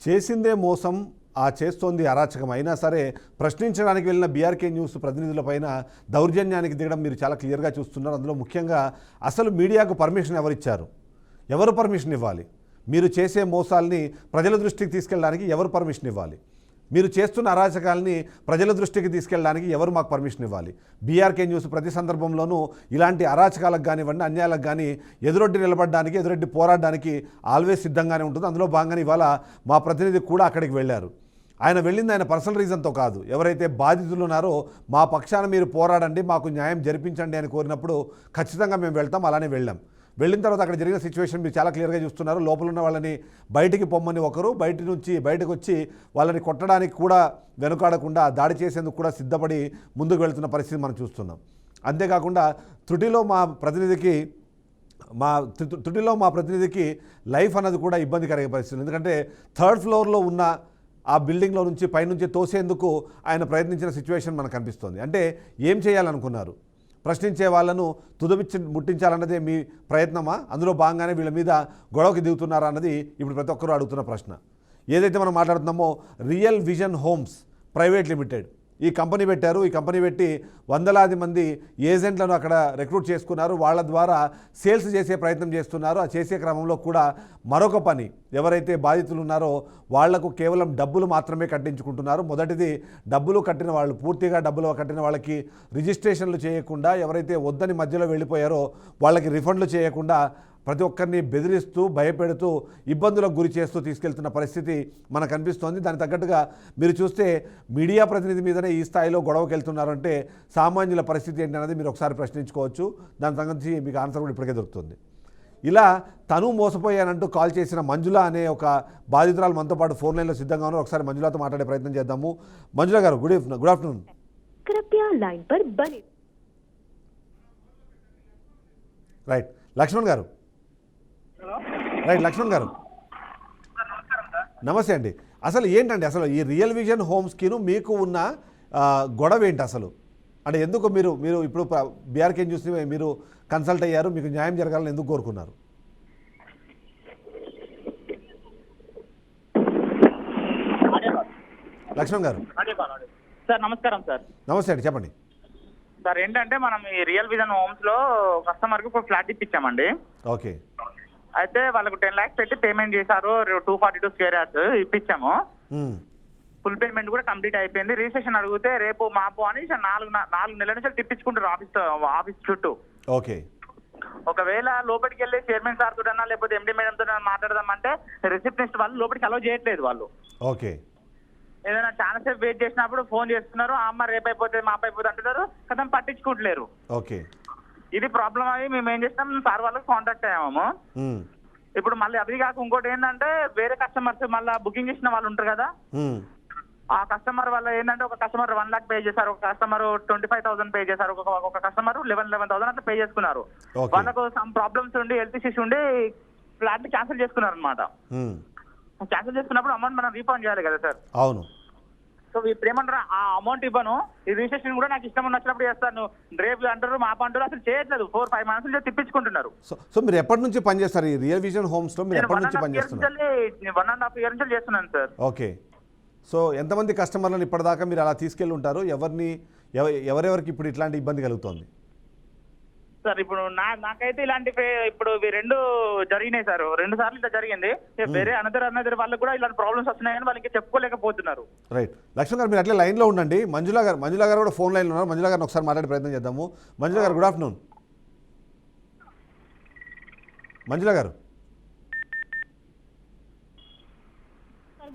చేసిందే మోసం, ఆ చేస్తోంది అరాచకం. అయినా సరే ప్రశ్నించడానికి వెళ్ళిన బీఆర్కే న్యూస్ ప్రతినిధులపైన దౌర్జన్యానికి దిగడం మీరు చాలా క్లియర్గా చూస్తున్నారు. అందులో ముఖ్యంగా అసలు మీడియాకు పర్మిషన్ ఎవరిచ్చారు, ఎవరు పర్మిషన్ ఇవ్వాలి? మీరు చేసే మోసాల్ని ప్రజల దృష్టికి తీసుకెళ్ళడానికి ఎవరు పర్మిషన్ ఇవ్వాలి? మీరు చేస్తున్న అరాచకాలని ప్రజల దృష్టికి తీసుకెళ్ళడానికి ఎవరు మాకు పర్మిషన్ ఇవ్వాలి? బీఆర్కే న్యూస్ ప్రతి సందర్భంలోనూ ఇలాంటి అరాచకాలకు కానివ్వండి, అన్యాయాలకు కానీ ఎదురొడ్డి నిలబడడానికి, ఎదురొడ్డి పోరాడడానికి ఆల్వేస్ సిద్ధంగానే ఉంటుంది. అందులో భాగంగానే ఇవాళ మా ప్రతినిధి కూడా అక్కడికి వెళ్ళారు. ఆయన వెళ్ళింది ఆయన పర్సనల్ రీజన్తో కాదు. ఎవరైతే బాధితులు ఉన్నారో మా పక్షాన మీరు పోరాడండి, మాకు న్యాయం జరిపించండి అని కోరినప్పుడు ఖచ్చితంగా మేము వెళ్తాం. అలానే వెళ్ళిన తర్వాత అక్కడ జరిగిన సిచ్యువేషన్ మీరు చాలా క్లియర్గా చూస్తున్నారు. లోపల ఉన్న వాళ్ళని బయటికి పొమ్మని ఒకరు, బయటకు వచ్చి వాళ్ళని కొట్టడానికి కూడా వెనుకాడకుండా దాడి చేసేందుకు కూడా సిద్ధపడి ముందుకు వెళ్తున్న పరిస్థితి మనం చూస్తున్నాం. అంతేకాకుండా త్రుటిలో మా ప్రతినిధికి లైఫ్ అన్నది కూడా ఇబ్బందికర పరిస్థితి. ఎందుకంటే 3rd ఫ్లోర్లో ఉన్న ఆ బిల్డింగ్లో నుంచి పైనుంచి తోసేందుకు ఆయన ప్రయత్నించిన సిచ్యువేషన్ మనకు కనిపిస్తోంది. అంటే ఏం చేయాలనుకున్నారు? ప్రశ్నించే వాళ్ళను ముట్టించాలన్నదే మీ ప్రయత్నమా? అందులో భాగంగానే వీళ్ళ మీద గొడవకి దిగుతున్నారా అన్నది ఇప్పుడు ప్రతి ఒక్కరూ అడుగుతున్న ప్రశ్న. ఏదైతే మనం మాట్లాడుతున్నామో real vision homes private limited ఈ కంపెనీ పెట్టారు. ఈ కంపెనీ పెట్టి వందలాది మంది ఏజెంట్లను అక్కడ రిక్రూట్ చేసుకున్నారు. వాళ్ళ ద్వారా సేల్స్ చేసే ప్రయత్నం చేస్తున్నారు. ఆ చేసే క్రమంలో కూడా మరొక పని, ఎవరైతే బాధితులు ఉన్నారో వాళ్లకు కేవలం డబ్బులు మాత్రమే కట్టించుకుంటున్నారు. మొదటిది డబ్బులు కట్టిన వాళ్ళు, పూర్తిగా డబ్బులు కట్టిన వాళ్ళకి రిజిస్ట్రేషన్లు చేయకుండా, ఎవరైతే వద్దని మధ్యలో వెళ్ళిపోయారో వాళ్ళకి రిఫండ్లు చేయకుండా ప్రతి ఒక్కరిని బెదిరిస్తూ, భయపెడుతూ, ఇబ్బందులకు గురి చేస్తూ తీసుకెళ్తున్న పరిస్థితి మనకు కనిపిస్తోంది. దానికి తగ్గట్టుగా మీరు చూస్తే మీడియా ప్రతినిధి మీదనే ఈ స్థాయిలో గొడవకి వెళ్తున్నారంటే సామాన్యుల పరిస్థితి ఏంటి అనేది మీరు ఒకసారి ప్రశ్నించుకోవచ్చు. దాని సంబంధించి మీకు ఆన్సర్ కూడా ఇప్పటికే దొరుకుతుంది. ఇలా తను మోసపోయానంటూ కాల్ చేసిన మంజుల అనే ఒక బాధితురాలు మనతో పాటు ఫోన్ లైన్లో సిద్ధంగా ఉన్నారు. ఒకసారి మంజులతో మాట్లాడే ప్రయత్నం చేద్దాము. మంజుల గారు, గుడ్ ఆఫ్టర్నూన్. రైట్ లక్ష్మణ్ గారు. నమస్తే అండి. అసలు ఏంటండి అసలు ఈ రియల్ విజన్ హోమ్స్కిను మీకు ఉన్న గొడవ ఏంటి అసలు? అంటే ఎందుకు మీరు ఇప్పుడు బీఆర్కే న్యూస్ని మీరు కన్సల్ట్ అయ్యారు, మీకు న్యాయం జరగాలని ఎందుకు కోరుకున్నారు? లక్ష్మణ్ గారు. సార్ నమస్కారం. సార్ నమస్తే అండి, చెప్పండి సార్. ఏంటంటే మనం ఈ రియల్ విజన్ హోమ్స్ లో కస్టమర్ కి ఒక ఫ్లాట్ ఇప్పించామండి. ఓకే. అయితే వాళ్ళకు 10 lakhs పెట్టి పేమెంట్ చేశారు. 242 square yards ఇప్పించాము. ఫుల్ పేమెంట్ కూడా కంప్లీట్ అయిపోయింది. రిజిస్ట్రేషన్ అడిగితే రేపు మాపు అని 4 నెలల నుంచి తిప్పించుకుంటారు ఆఫీస్ చుట్టూ. ఓకే. ఒకవేళ లోపలికి వెళ్ళి చైర్మన్ సార్ తోటన్నా లేకపోతే ఎండి మేడం తో మాట్లాడదామంటే రిసెప్షనిస్ట్ వాళ్ళు లోపలికి అలౌ చేయట్లేదు వాళ్ళు. ఓకే. ఏదైనా చాలా సేపు వెయిట్ చేసినప్పుడు ఫోన్ చేస్తున్నారు, అమ్మ రేపు అయిపోతుంది మాపు అయిపోతుంది అంటున్నారు, కదా పట్టించుకుంటలేరు. ఓకే. ఇది ప్రాబ్లం అయ్యి మేము ఏం చేస్తాం, సార్ వాళ్ళకి కాంటాక్ట్ అయ్యాము. ఇప్పుడు మళ్ళీ అది కాక ఇంకోటి ఏంటంటే వేరే కస్టమర్స్ మళ్ళీ బుకింగ్ చేసిన వాళ్ళు ఉంటారు కదా, ఆ కస్టమర్ వల్ల ఏంటంటే ఒక కస్టమర్ 1 lakh పే చేశారు, ఒక కస్టమర్ 25,000 పే చేశారు, ఒక కస్టమర్ 11,000 అట్లా పే చేసుకున్నారు. వాళ్ళకు సమ్ ప్రాబ్లమ్స్ ఉండి, హెల్త్ ఇష్యూస్ ఉండి ఫ్లాట్ ని క్యాన్సిల్ చేసుకున్నారు అనమాట. క్యాన్సిల్ చేసుకున్నప్పుడు అమౌంట్ మనం రీఫండ్ చేయాలి కదా సార్. అవును. సో ఇప్పుడు ఏమంటారు, ఆ అమౌంట్ ఇవ్వను, ఈ రిజిస్ట్రేషన్ కూడా నాకు ఇష్టం వచ్చినప్పుడు చేస్తాను, రేపు అంటారు మాప అంటారు, అసలు చేయట్లేదు. 4-5 months నుంచి తిప్పించుకుంటున్నారు. సో మీరు ఎప్పటి నుంచి పనిచేస్తారు ఈ రియల్ విజన్ హోమ్స్ లో? మీరు ఎప్పటి నుంచి పనిచేస్తున్నారు? 1.5 years నుంచి చేస్తున్నాను సార్. ఓకే. సో ఎంతమంది కస్టమర్లను ఇప్పటిదాకా మీరు అలా తీసుకెళ్ళి ఉంటారు? ఎవరెవరికి ఇప్పుడు ఇట్లాంటి ఇబ్బంది కలుగుతోంది సార్? ఇప్పుడు నాకైతే ఇలాంటి ఇప్పుడు 2 జరిగినాయి సార్. 2 సార్లు ఇట్లా జరిగింది. వేరే అనదర్ వాళ్ళకి కూడా ఇలాంటి ప్రాబ్లమ్స్ వస్తున్నాయి కానీ వాళ్ళకి చెప్పుకోలేకపోతున్నారు. రైట్. లక్ష్మణ్ గారు మీరు అట్లే లైన్లో ఉండండి. మంజుల గారు కూడా ఫోన్ లైన్లో ఉన్నారు. మంజుల గారిని ఒకసారి మాట్లాడే ప్రయత్నం చేద్దాము. మంజుల గారు, గుడ్ ఆఫ్టర్నూన్. మంజుల గారు.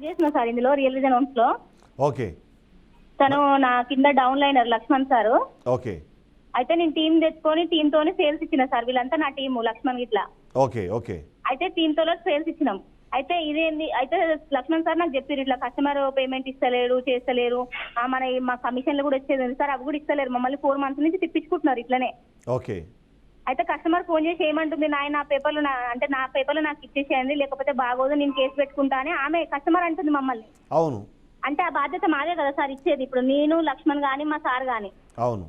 చేసిన సార్ ఇందులో రియల్ విజన్ హోమ్స్ లో. ఓకే. తను నా కింద down liner Lakshman sir. Okay. అయితే నేను టీం తెచ్చుకొని టీమ్ తోనే సేల్స్ ఇచ్చిన సార్. వీళ్ళంతా నా టీము, లక్ష్మణ్ ఇట్లా. ఓకే. ఓకే. అయితే టీమ్ తో సేల్స్ ఇచ్చినాం. అయితే ఇదేంది, అయితే లక్ష్మణ్ సార్ నాకు చెప్పారు ఇట్లా కస్టమర్ పేమెంట్ ఇస్తలేరు, చేస్తలేరు, మా కమిషన్లు కూడా ఇచ్చేది సార్, అవి కూడా ఇస్తలేరు, మమ్మల్ని 4 months నుంచి తిప్పించుకుంటున్నారు ఇట్లనే. ఓకే. అయితే కస్టమర్ ఫోన్ చేసి ఏమంటుంది, నా పేపర్లు నా పేపర్లు నాకు ఇచ్చేసేయండి, లేకపోతే బాగోదు, నేను కేసు పెట్టుకుంటా అని ఆమె కస్టమర్ అంటుంది మమ్మల్ని. అవును. అంటే ఆ బాధ్యత మాదే కదా సార్ ఇచ్చేది, ఇప్పుడు నేను లక్ష్మణ్ గాని మా సార్ గాని. అవును.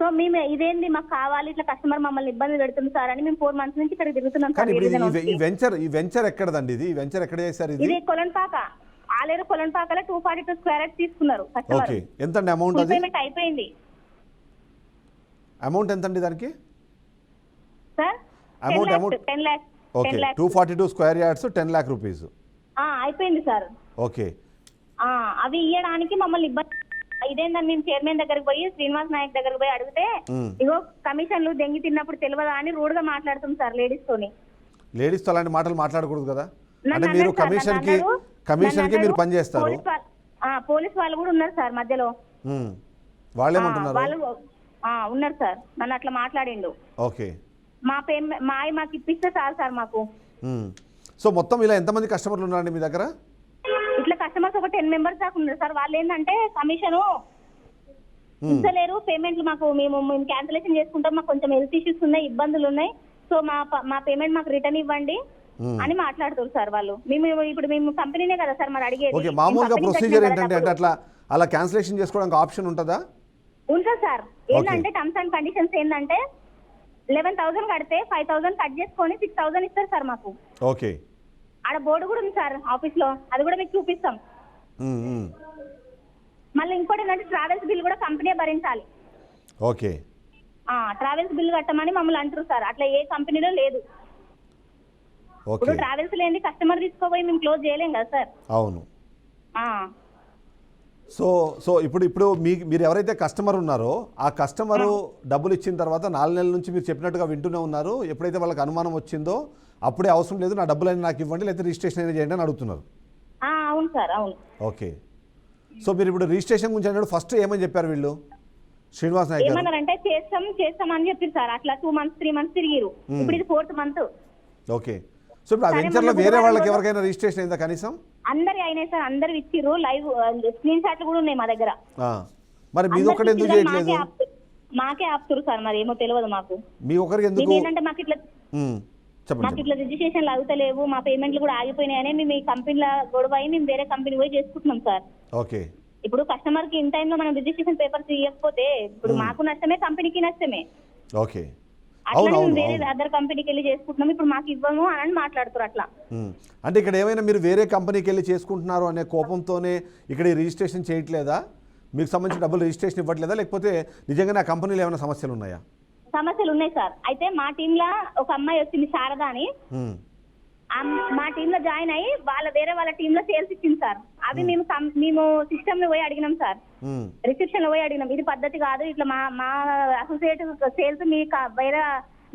సో మేము ఇదేంది మాకు కావాలి, ఇట్లా కస్టమర్ మమ్మల్ని ఇబ్బంది పెడుతుంది సార్ అని మేము 4 months నుంచి ఇక్కడ తిరుగుతున్నాం సార్. ఈ వెంచర్ ఎక్కడదండి? ఇది వెంచర్ ఎక్కడ చేశారు? ఇది కొలన్పాక. పాలేరు కొలంపాకలో 242 స్క్వేర్ యార్డ్స్ తీసుకున్నారు కస్టమర్. ఓకే, ఎంతండి అమౌంట్ ఫుల్ అది? పేమెంట్ అయిపోయింది అమౌంట్ ఎంతండి దానికి? Sir. Amount 10 lakhs. Okay, 242 square yards 10 lakh rupees. అయిపోయింది సార్. ఓకే, అవి ఇవ్వడానికి మమ్మల్ని ఇబ్బంది. ఇదేందని మేము చైర్మన్ దగ్గరికి పోయి శ్రీనివాస్ నాయక్ దగ్గరికి పోయి అడిగితే ఇగో కమిషన్లు దెంగి తిన్నప్పుడు తెలియదా అని రూడ్ గా మాట్లాడుతుంది సార్ లేడీస్ తోని. లేడీస్ తో అలాంటి మాటలు మాట్లాడకూడదు కదా. నన్ను అంటే మీరు అన్నారు సార్, కమిషన్ కి మీరు నన్ను పని చేస్తారు. పోలీస్ వాళ్ళు కూడా ఉన్నారు సార్ మధ్యలో. వాళ్ళేమంటున్నారు? వాళ్ళు ఉన్నారు సార్. నన్ను అట్లా మాట్లాడిండు. ఓకే, మాకు ఇప్పిస్తే చాలు సార్ మాకు. సో మొత్తం ఇలా ఎంతమంది కస్టమర్లు ఉన్నారండి మీ దగ్గర? ఇట్లా కస్టమర్స్ ఒక 10 members దాకా ఉన్నారు సార్. వాళ్ళు ఏంటంటే కమిషన్ ఇస్తలేరు, పేమెంట్లు మాకు మేము క్యాన్సిలేషన్ చేసుకుంటాం, మాకు కొంచెం హెల్త్ ఇష్యూస్ ఉన్నాయి, ఇబ్బందులు ఉన్నాయి, సో మా పేమెంట్ మాకు రిటర్న్ ఇవ్వండి అని మాట్లాడుతారు సార్ వాళ్ళు. మేము కంపెనీనే కదా సార్ మరి అడిగేది. ఓకే, మామూలుగా ప్రొసీజర్ ఏంటంటే అంటే అట్లా అలా క్యాన్సిలేషన్ చేసుకోవడానికి ఆప్షన్ ఉంటుందా? ఉంటుంది సార్. ఏంటంటే టర్మ్స్ అండ్ కండిషన్స్ ఏంటంటే 11,000 కడితే 5,000 కట్ చేసుకొని 6,000 ఇస్తారు సార్ మాకు. ఓకే, ఆడ బోర్డు కూడా ఉంది సార్ ఆఫీస్ లో, అది కూడా మీకు చూపిస్తాం. మళ్ళీ ఇంకోటి ఏంటంటే ట్రావెల్స్ బిల్ కూడా కంపెనీ భరించాలి. ఓకే, ట్రావెల్స్ బిల్ కట్టమని మమ్మల్ని అంటారు సార్. అట్లా ఏ కంపెనీలో లేదు. ఇప్పుడు ట్రావెల్స్ లేని కస్టమర్ తీసుకోపోయి మేము క్లోజ్ చేయలేం కదా సార్. అవును. సో ఇప్పుడు మీరు ఎవరైతే కస్టమర్ ఉన్నారో ఆ కస్టమరు డబ్బులు ఇచ్చిన తర్వాత 4 నెలల నుంచి మీరు చెప్పినట్టుగా వింటూనే ఉన్నారు. ఎప్పుడైతే వాళ్ళకి అనుమానం వచ్చిందో అప్పుడే అవసరం లేదు, నా డబ్బులైనా నాకు ఇవ్వండి, లేకపోతే రిజిస్ట్రేషన్ అయినా చేయండి అని అడుగుతున్నారు. అవును సార్, అవును. ఓకే, సో మీరు ఇప్పుడు రిజిస్ట్రేషన్ గురించి అన్నాడు, ఫస్ట్ ఏమని చెప్పారు వీళ్ళు? శ్రీనివాస్ నాయక్ ఏమన్నారంటే చేస్తాం అని చెప్పారు సార్. అట్లా 2 months 3 months తిరిగిరు. ఇప్పుడు ఇది 4th month. ఓకే, సో ఇప్పుడు ఆ వెంచర్లో వేరే వాళ్ళకి ఎవరికైనా రిజిస్ట్రేషన్ అయిందా కనీసం? అందరి అయినాయి సార్, అందరు ఇచ్చిర్రు. లైవ్ స్క్రీన్ షాట్లు కూడా ఉన్నాయి మా దగ్గర. మరి మీది ఒక్కటి ఎందుకు చేయట్లేదు? మాకే ఆపుతురు సార్, మరి ఏమో తెలియదు మాకు. మీ ఒకరికి ఎందుకు? ఏంటంటే మాకు ఇట్లా రిజిస్ట్రేషన్లు అవుతలేవు, మా పేమెంట్లు కూడా ఆగిపోయినాయని మేము ఈ కంపెనీలో గొడవ అయి మేము వేరే కంపెనీ పోయి చేసుకుంటున్నాం సార్. ఓకే, ఇప్పుడు కస్టమర్ కి ఇన్ టైంలో మనం రిజిస్ట్రేషన్ పేపర్స్ ఇవ్వకపోతే ఇప్పుడు మాకు నష్టమే, కంపెనీకి నష్టమే. ఓకే, అట్లా వేరే అదర్ కంపెనీకి వెళ్ళి చేసుకుంటున్నాం, ఇప్పుడు మాకు ఇవ్వము అని మాట్లాడుతారు అట్లా. అంటే ఇక్కడ ఏమైనా మీరు వేరే కంపెనీకి వెళ్ళి చేసుకుంటున్నారు అనే కోపంతోనే ఇక్కడ ఈ రిజిస్ట్రేషన్ చేయట్లేదా? మీకు సంబంధించిన డబ్బులు రిజిస్ట్రేషన్ ఇవ్వట్లేదా, లేకపోతే నిజంగానే ఆ కంపెనీలో ఏమైనా సమస్యలు ఉన్నాయా? సమస్యలు ఉన్నాయి సార్. అయితే మా టీంలో ఒక అమ్మాయి వచ్చింది శారద అని, మా టీంలో జాయిన్ అయ్యి వేరే వాళ్ళ టీంలో సేల్స్ ఇచ్చింది సార్. అవి మేము సిస్టమ్ లో పోయి అడిగినాం సార్, రిసెప్షన్ లో పోయి అడిగినాం. ఇది పద్ధతి కాదు, ఇట్లా మా అసోసియేట్ సేల్స్ మీ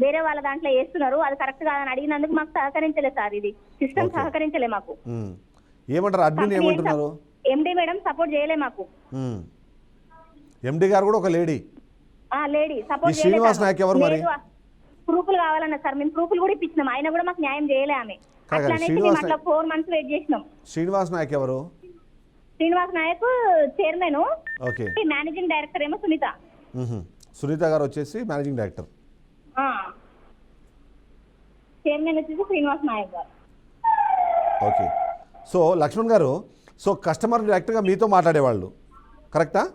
వేరే వాళ్ళ దాంట్లో వేస్తున్నారు, అది కరెక్ట్ కాదని అడిగినందుకు మాకు సహకరించలేదు సార్. ఇది సిస్టమ్ సహకరించలే మాకు. ఏమంటారు అడ్మిన్ ఏమంటున్నారు? ఎండి మేడం సపోర్ట్ చేయలే మాకు. ఎండి గారు కూడా ఒక లేడీ సపోర్ట్ శ్రీనివాస్ నాయక్ ఎవరు మరి? ప్రూఫ్లు కావాలన్నా సార్, మేము ప్రూఫ్లు కూడా ఇప్పించినాం, ఆయన కూడా మాకు న్యాయం చేయలే. ఆమె అట్లానే అట్లా 4 months వెయిట్ చేసినాం. శ్రీనివాస్ నాయక్ ఎవరు? Srinivas Nayak chairman, managing director ఏమో సునీత. సునీత గారు వచ్చేసి మేనేజింగ్ డైరెక్టర్, చైర్మన్ వచ్చేసి శ్రీనివాస్ నాయక్ గారు. ఓకే, సో లక్ష్మణ్ గారు, సో కస్టమర్ డైరెక్ట్గా మీతో మాట్లాడేవాళ్ళు కరెక్టా?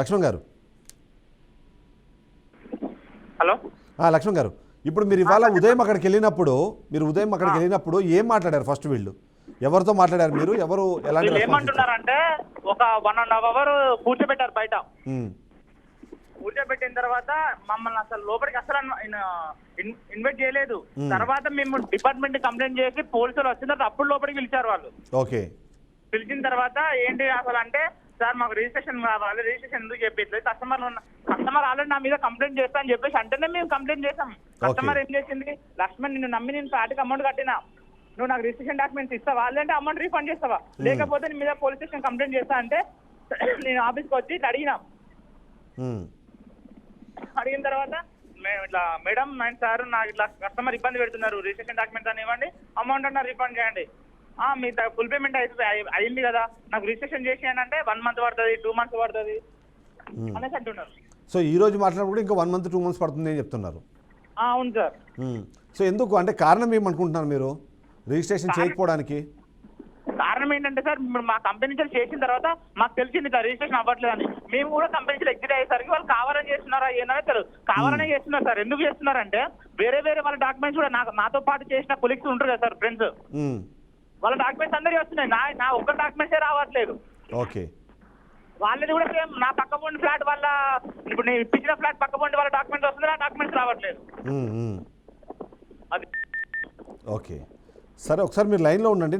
లక్ష్మణ్ గారు. హలో లక్ష్మణ్ గారు, ఇప్పుడు మీరు ఇవాళ ఉదయం అక్కడికి వెళ్ళినప్పుడు ఏం మాట్లాడారు? ఫస్ట్ వీళ్ళు ఎవరితో మాట్లాడారు? మీరు ఎవరు ఎలాంటి ఏమంటున్నారంటే ఒక 1.5 hour కూర్చోబెట్టారు బయట. కూర్చోబెట్టిన తర్వాత మమ్మల్ని అసలు లోపలికి అసలు ఇన్వైట్ చేయలేదు. తర్వాత మేము డిపార్ట్మెంట్ కంప్లైంట్ చేసి పోలీసులు వచ్చిన తర్వాత అప్పుడు లోపలికి పిలిచారు వాళ్ళు. ఓకే, పిలిచిన తర్వాత ఏంటి అసలు అంటే, సార్ మాకు రిజిస్ట్రేషన్ కావాలి, రిజిస్ట్రేషన్ ఎందుకు చెప్పట్లేదు, కస్టమర్ ఆల్రెడీ నా మీద కంప్లైంట్ చేస్తా అని చెప్పేసి అంటేనే మేము కంప్లైంట్ చేసాం. కస్టమర్ ఏం చేసింది, లక్ష్మణ్ నిన్ను నమ్మి నేను పార్టీకి అమౌంట్ కట్టినా, నువ్వు నాకు రిజిస్ట్రేషన్ డాక్యుమెంట్స్ ఇస్తావా, లేదంటే అమౌంట్ రీఫండ్ చేస్తావా, లేకపోతే నీ మీద పోలీస్ స్టేషన్ కంప్లైంట్ చేస్తా అంటే నేను ఆఫీస్కి వచ్చి ఇట్లా అడిగిన తర్వాత మేము ఇట్లా మేడం సార్ నాకు ఇట్లా కస్టమర్ ఇబ్బంది పెడుతున్నారు, రిజిస్ట్రేషన్ డాక్యుమెంట్స్ అని ఇవ్వండి, అమౌంట్ అన్న రీఫండ్ చేయండి. మీ ఫుల్ పేమెంట్ అయింది కదా, నాకు రిజిస్ట్రేషన్ చేసి అంటే 1 month పడుతుంది, 2 months పడుతుంది అనేసి అంటున్నారు. సో ఈ రోజు మాట్లాడినప్పుడు ఇంకా 1 month 2 months పడుతుంది అని చెప్తున్నారు. అవును సార్. సో ఎందుకు అంటే కారణం ఏమనుకుంటున్నారు మీరు రిజిస్ట్రేషన్ చేయకపోవడానికి? కారణం ఏంటంటే సార్, మా కంపెనీ నుంచి చేసిన తర్వాత మాకు తెలిసింది ఇట్లా రిజిస్ట్రేషన్ అవ్వట్లేదని. మేము కూడా కంపెనీ నుంచి ఎగ్జిట్ అయ్యేసరికి వాళ్ళు కావాలని చేస్తున్నారా ఏంటనే తెలియదు. కావాలనే చేస్తున్నారు సార్. ఎందుకు చేస్తున్నారంటే వేరే వాళ్ళ డాక్యుమెంట్స్ కూడా నాతో పాటు చేసిన కొలీగ్స్ ఉంటారు కదా సార్, ఫ్రెండ్స్, వాళ్ళ డాక్యుమెంట్స్ అందరికీ వస్తున్నాయి, నా ఒక్క డాక్యుమెంట్సే రావట్లేదు. ఓకే. వాళ్ళది కూడా సేమ్, నా పక్క పొండి ఫ్లాట్ వల్ల, ఇప్పుడు నేను ఇప్పించిన ఫ్లాట్ పక్క పొండి వాళ్ళ డాక్యుమెంట్స్ వస్తుంది, నా డాక్యుమెంట్స్ రావట్లేదు. మ్మ్, మ్మ్. అది ఓకే, సరే ఒకసారి మీరు లైన్లో ఉండండి.